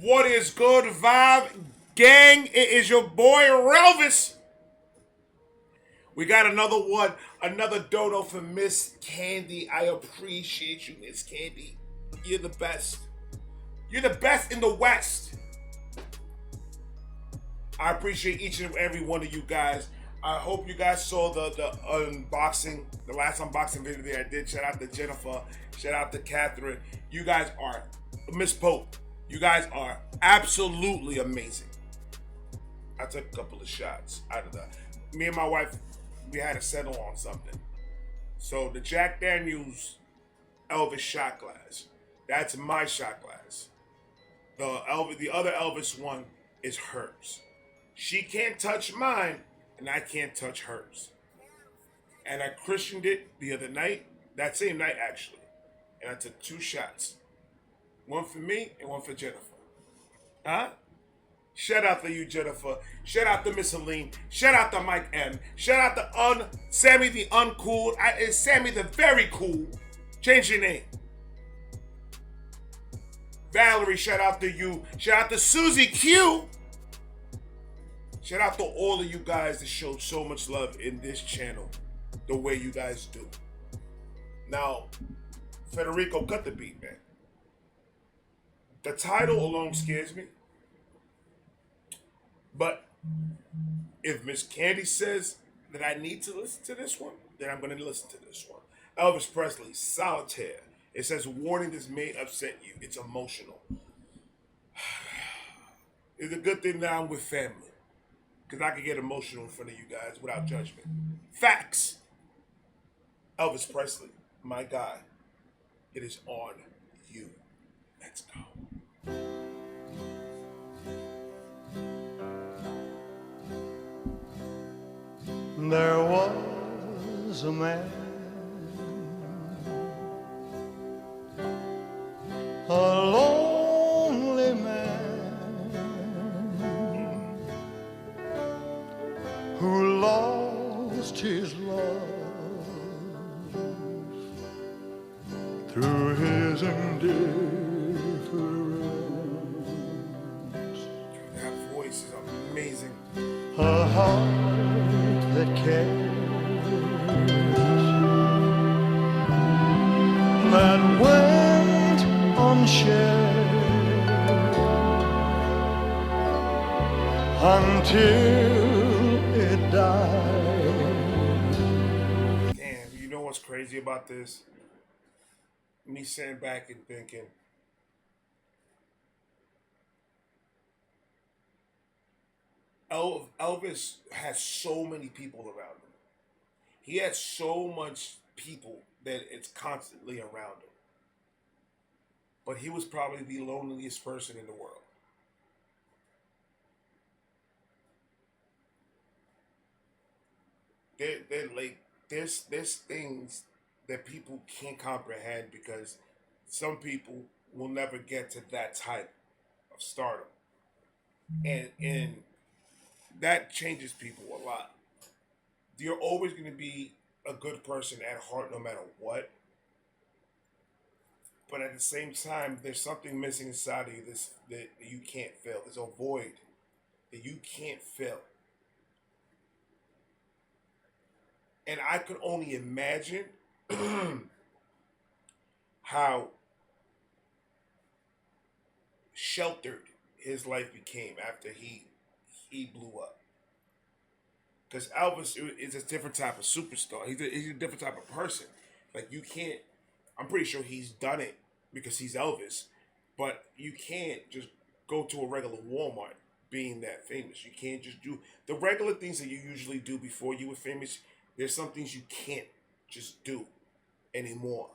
What is good, Vibe Gang? It is your boy Elvis. We got another one, another dono for Miss Candy. I appreciate you, Miss Candy. You're the best. You're the best in the West. I appreciate each and every one of you guys. I hope you guys saw the unboxing, the last unboxing video that I did. Shout out to Jennifer. Shout out to Catherine. You guys are, Miss Pope, you guys are absolutely amazing. I took a couple of shots out of that. Me and my wife, we had to settle on something. So the Jack Daniels Elvis shot glass, that's my shot glass. The other Elvis one is hers. She can't touch mine, and I can't touch hers. And I christened it the other night, that same night actually. And I took 2 shots. One for me and one for Jennifer. Huh? Shout out to you, Jennifer. Shout out to Miss Aline. Shout out to Mike M. Shout out to Sammy the Uncool. It's Sammy the Very Cool. Change your name. Valerie, shout out to you. Shout out to Susie Q. Shout out to all of you guys that showed so much love in this channel the way you guys do. Now, Federico, cut the beat, man. The title alone scares me. But if Miss Candy says that I need to listen to this one, then I'm going to listen to this one. Elvis Presley, Solitaire. It says, warning, this may upset you. It's emotional. It's a good thing that I'm with family, because I can get emotional in front of you guys without judgment. Facts. Elvis Presley, my guy. It is on you. Let's go. There was a man, a lonely man, who lost his love through his indifference. That voice is amazing. A heart that cares, that went unshared until it died. Damn, you know what's crazy about this? Me sitting back and thinking, Elvis has so many people around him. He has so much people that it's constantly around him. But he was probably the loneliest person in the world. There's things that people can't comprehend, because some people will never get to that type of stardom. And that changes people a lot. You're always going to be a good person at heart no matter what. But at the same time, there's something missing inside of you that you can't fill. There's a void that you can't fill. And I could only imagine how sheltered his life became after he blew up. Because Elvis is a different type of superstar. He's a different type of person. Like, you can't, I'm pretty sure he's done it because he's Elvis, but you can't just go to a regular Walmart being that famous. You can't just do the regular things that you usually do before you were famous. There's some things you can't just do anymore.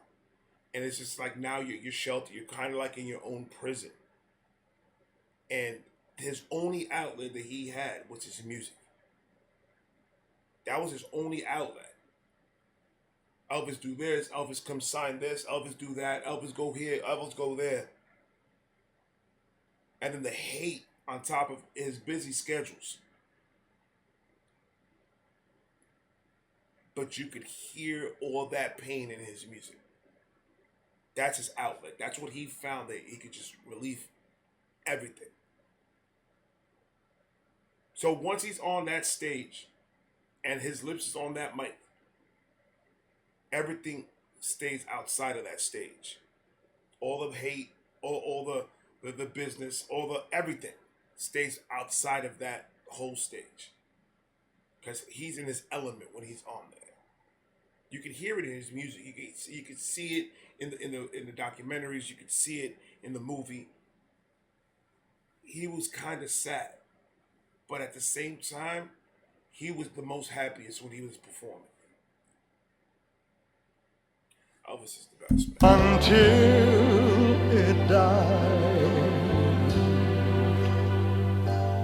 And it's just like, now you're sheltered. You're kind of like in your own prison. And his only outlet that he had was his music. That was his only outlet. Elvis do this, Elvis come sign this, Elvis do that, Elvis go here, Elvis go there. And then the hate on top of his busy schedules. But you could hear all that pain in his music. That's his outlet. That's what he found that he could just relieve everything. So once he's on that stage and his lips is on that mic, everything stays outside of that stage. All the hate, all the business, all the everything stays outside of that whole stage. Because he's in his element when he's on there. You can hear it in his music. You can see it in the documentaries. You can see it in the movie. He was kind of sad, but at the same time, he was the most happiest when he was performing. Elvis is the best, man. Until it died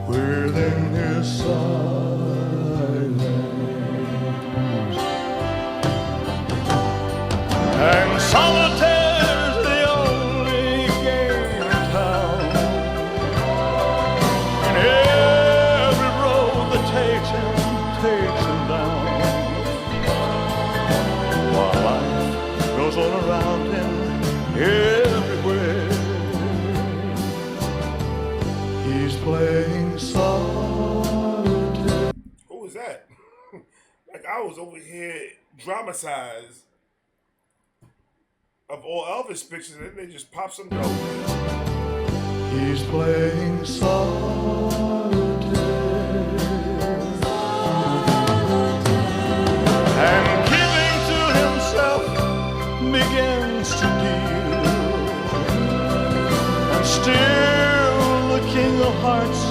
within his silence, and solitaire's the only game in town, and every road that takes him down, while life goes all around him everywhere. He's playing solitaire. Who was that? Like I was over here dramatized of all Elvis pictures, and then they just pop some dope. He's playing solitaire. And keeping to himself begins to deal. And still the king of hearts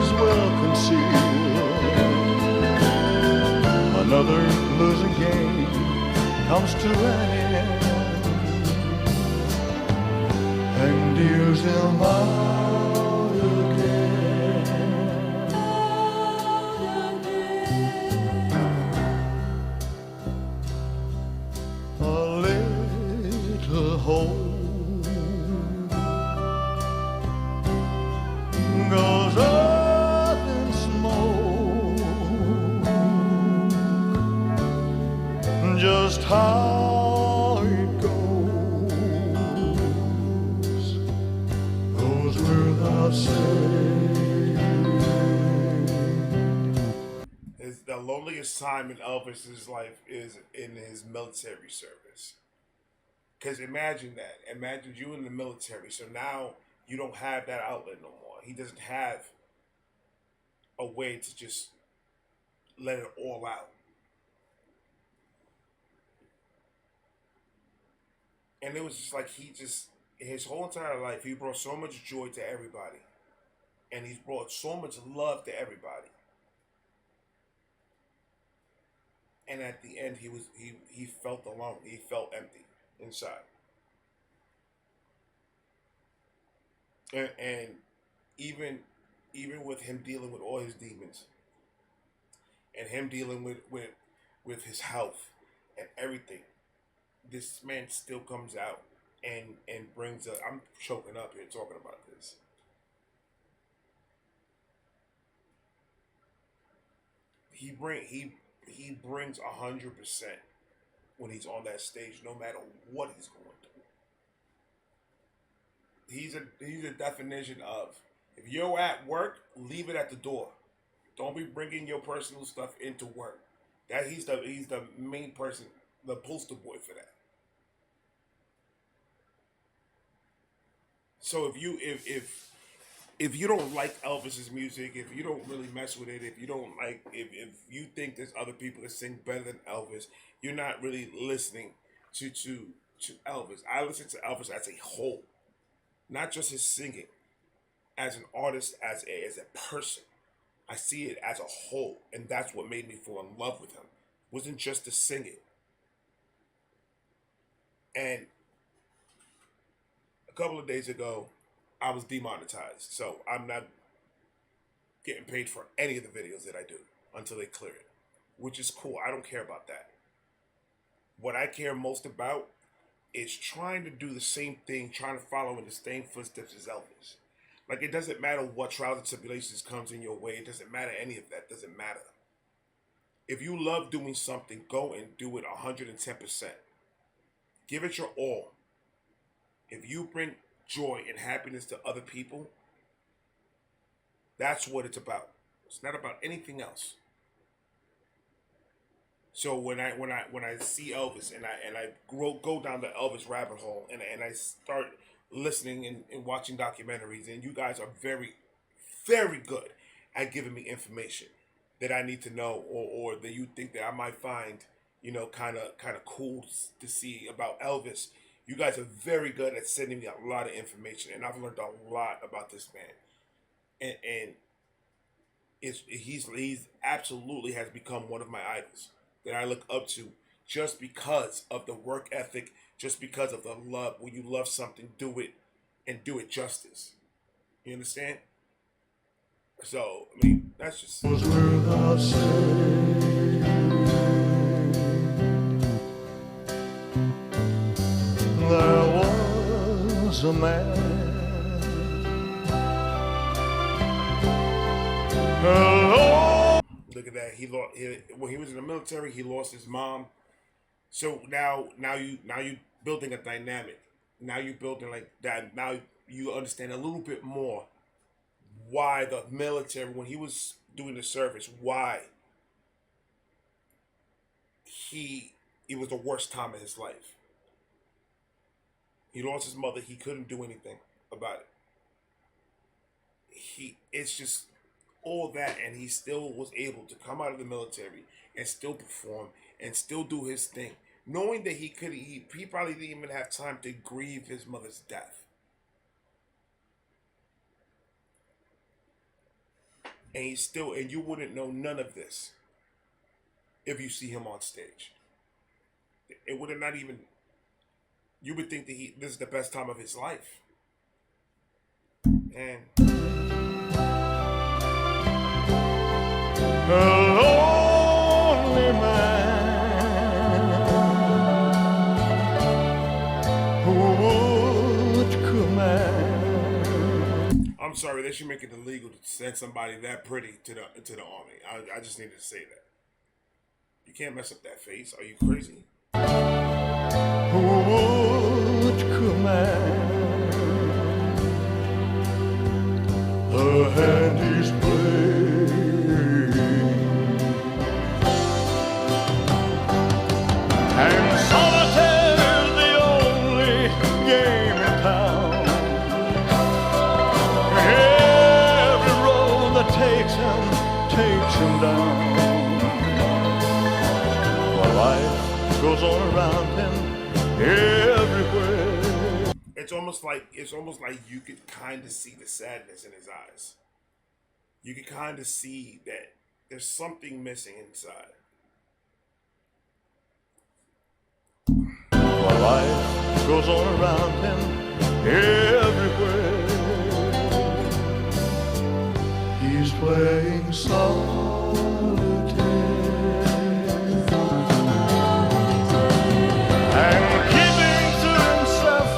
is well concealed. Another losing game comes to an end and deals him out again. A little hole goes up in smoke. Just how it goes without saying. The loneliest time in Elvis's life is in his military service. Because imagine that. Imagine you in the military. So now you don't have that outlet no more. He doesn't have a way to just let it all out. And it was just like his whole entire life, he brought so much joy to everybody. And he's brought so much love to everybody. And at the end, he felt alone. He felt empty inside. And even with him dealing with all his demons, and him dealing with his health and everything, this man still comes out and brings a. I'm choking up here talking about this. He brings 100% when he's on that stage, no matter what he's going through. He's a definition of, if you're at work, leave it at the door. Don't be bringing your personal stuff into work. That he's the main person, the poster boy for that. So if you don't like Elvis's music, if you don't really mess with it, if you don't like, if you think there's other people that sing better than Elvis, you're not really listening to Elvis. I listen to Elvis as a whole, not just his singing, as an artist, as a person. I see it as a whole, and that's what made me fall in love with him. It wasn't just the singing. And a couple of days ago, I was demonetized, so I'm not getting paid for any of the videos that I do until they clear it, which is cool. I don't care about that. What I care most about is trying to do the same thing, trying to follow in the same footsteps as Elvis. Like, it doesn't matter what trials and tribulations comes in your way. It doesn't matter any of that. It doesn't matter. If you love doing something, go and do it 110%. Give it your all. If you bring joy and happiness to other people, That's what it's about. It's not about anything else. So when I see Elvis and I go down the Elvis rabbit hole and I start listening and watching documentaries, and you guys are very good at giving me information that I need to know, or that you think that I might find, kind of cool to see about Elvis. You guys are very good at sending me a lot of information, and I've learned a lot about this man. And he's absolutely has become one of my idols that I look up to, just because of the work ethic, just because of the love. When you love something, do it and do it justice. You understand? So, I mean, that's just. Was without saying, there was a man. Hello. Look at that. When he was in the military, he lost his mom. So now you building a dynamic. Now you building like that. Now you understand a little bit more why the military, when he was doing the service, why it was the worst time of his life. He lost his mother. He couldn't do anything about it. It's just all that, and he still was able to come out of the military and still perform and still do his thing, knowing that he probably didn't even have time to grieve his mother's death. And you wouldn't know none of this if you see him on stage. It would have not even, you would think that this is the best time of his life. And A lonely man who would command. I'm sorry, they should make it illegal to send somebody that pretty to the army. I just needed to say that. You can't mess up that face. Are you crazy? Who would command the hand he's playing. And solitaire's the only game in town. Every road that takes him down. While life goes on around him everywhere. It's almost like you could kind of see the sadness in his eyes. You could kind of see that there's something missing inside. While life goes on around him everywhere, he's playing solitaire and keeping to himself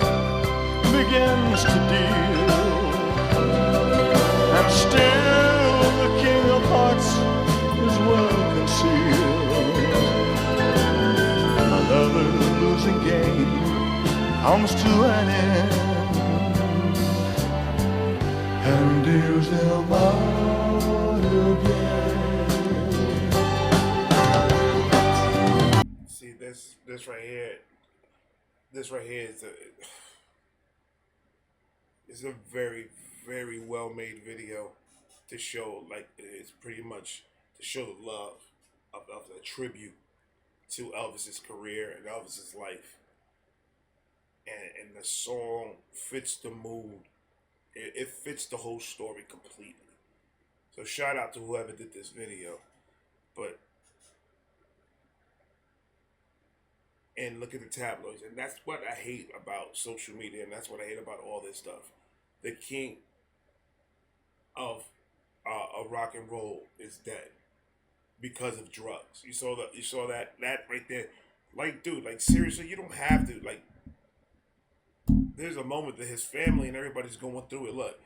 begins to deal, and still the king of hearts is well concealed. Another losing game comes to an end and deals him out again. See, this right here is a very, very well made video to show, like, it's pretty much to show the love of the tribute to Elvis's career and Elvis's life. And the song fits the mood. It fits the whole story completely. So shout out to whoever did this video. And look at the tabloids. And that's what I hate about social media, and that's what I hate about all this stuff. The king of rock and roll is dead because of drugs. You saw that right there. Like, dude, like, seriously, you don't have to, like, there's a moment that his family and everybody's going through it. Look,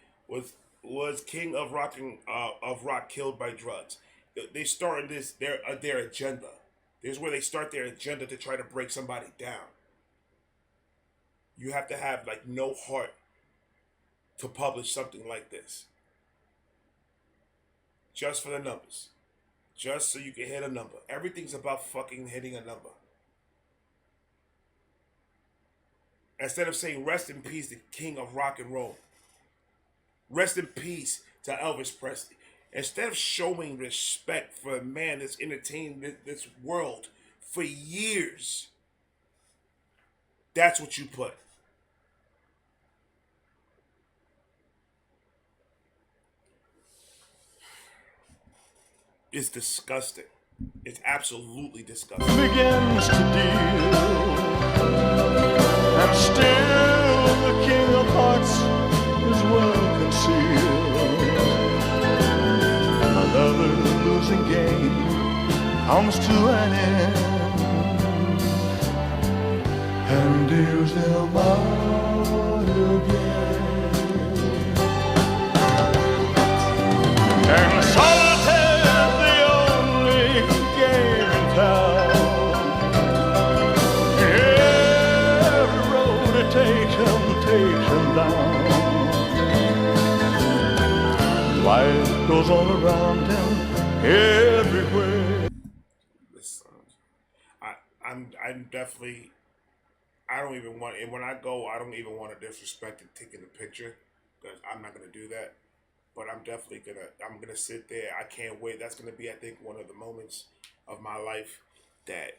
was king of rock killed by drugs? They started their agenda. This is where they start their agenda to try to break somebody down. You have to have, like, no heart to publish something like this. just for the numbers, just so you can hit a number. Everything's about fucking hitting a number. Instead of saying rest in peace, the king of rock and roll. Rest in peace to Elvis Presley. Instead of showing respect for a man that's entertained this world for years, that's what you put. It's disgusting. It's absolutely disgusting. Begins to deal, and still the king of hearts is well concealed. Another losing game comes to an end, and deals them out again. And solitaire, the only game in town. Every road it takes him down. Life goes on around him everywhere. Listen, I'm definitely. I don't even want. And when I go, I don't even want to disrespect and taking the picture, because I'm not gonna do that. But I'm definitely gonna. I'm gonna sit there. I can't wait. That's gonna be, I think, one of the moments of my life that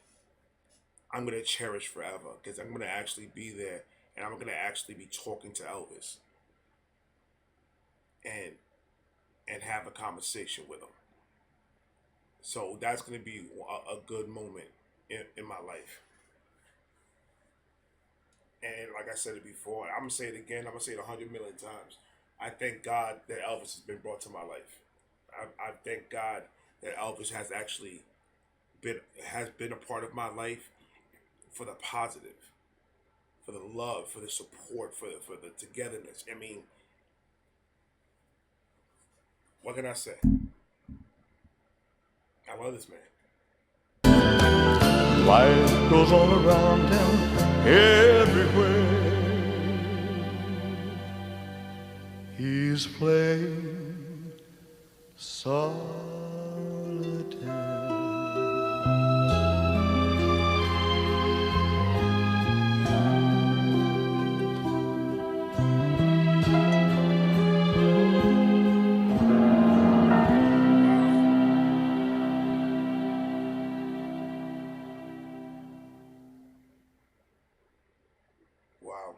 I'm gonna cherish forever, because I'm gonna actually be there, and I'm gonna actually be talking to Elvis, and have a conversation with him. So that's gonna be a good moment in my life. And like I said it before, I'm gonna say it again. I'm gonna say it 100 million times. I thank God that Elvis has been brought to my life. I thank God that Elvis has actually been a part of my life for the positive, for the love, for the support, for the togetherness. I mean, what can I say? I love this man. Life goes on around him everywhere. He's playing solitaire. Wow,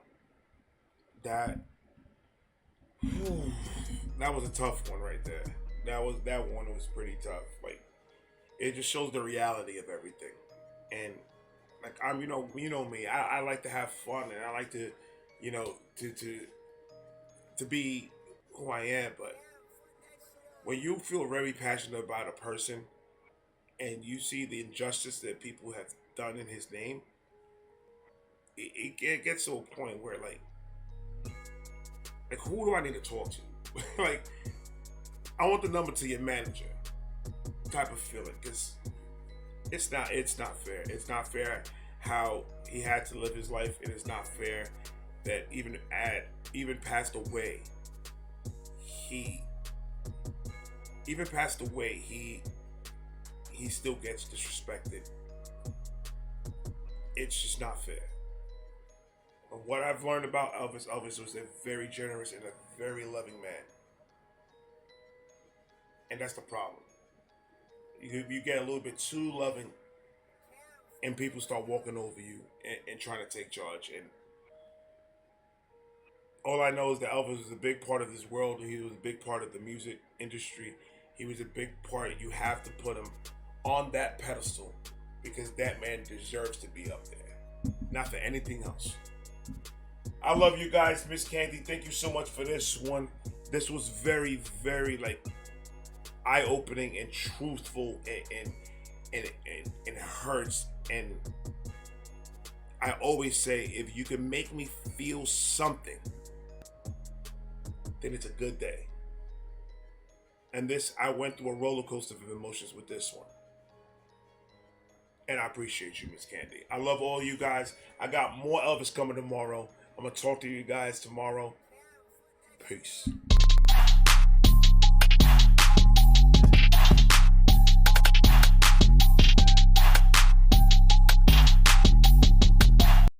that was a tough one right there. That one was pretty tough. Like, it just shows the reality of everything. And like, I'm, you know me. I like to have fun, and I like to, to be who I am. But when you feel very passionate about a person, and you see the injustice that people have done in his name, it gets to a point where like who do I need to talk to? Like, I want the number to your manager type of feeling, because it's not fair. It's not fair how he had to live his life. It is not fair that even passed away, he still gets disrespected. It's just not fair. But what I've learned about Elvis was a very generous and a very loving man. And that's the problem. You get a little bit too loving, and people start walking over you and trying to take charge. And all I know is that Elvis was a big part of this world. He was a big part of the music industry. He was a big part. You have to put him on that pedestal, because that man deserves to be up there, not for anything else. I love you guys. Miss Candy, thank you so much for this one. This was very, very eye-opening and truthful, and it hurts. And I always say, if you can make me feel something, then it's a good day. And I went through a roller coaster of emotions with this one. And I appreciate you, Miss Candy. I love all you guys. I got more Elvis coming tomorrow. I'm going to talk to you guys tomorrow. Peace.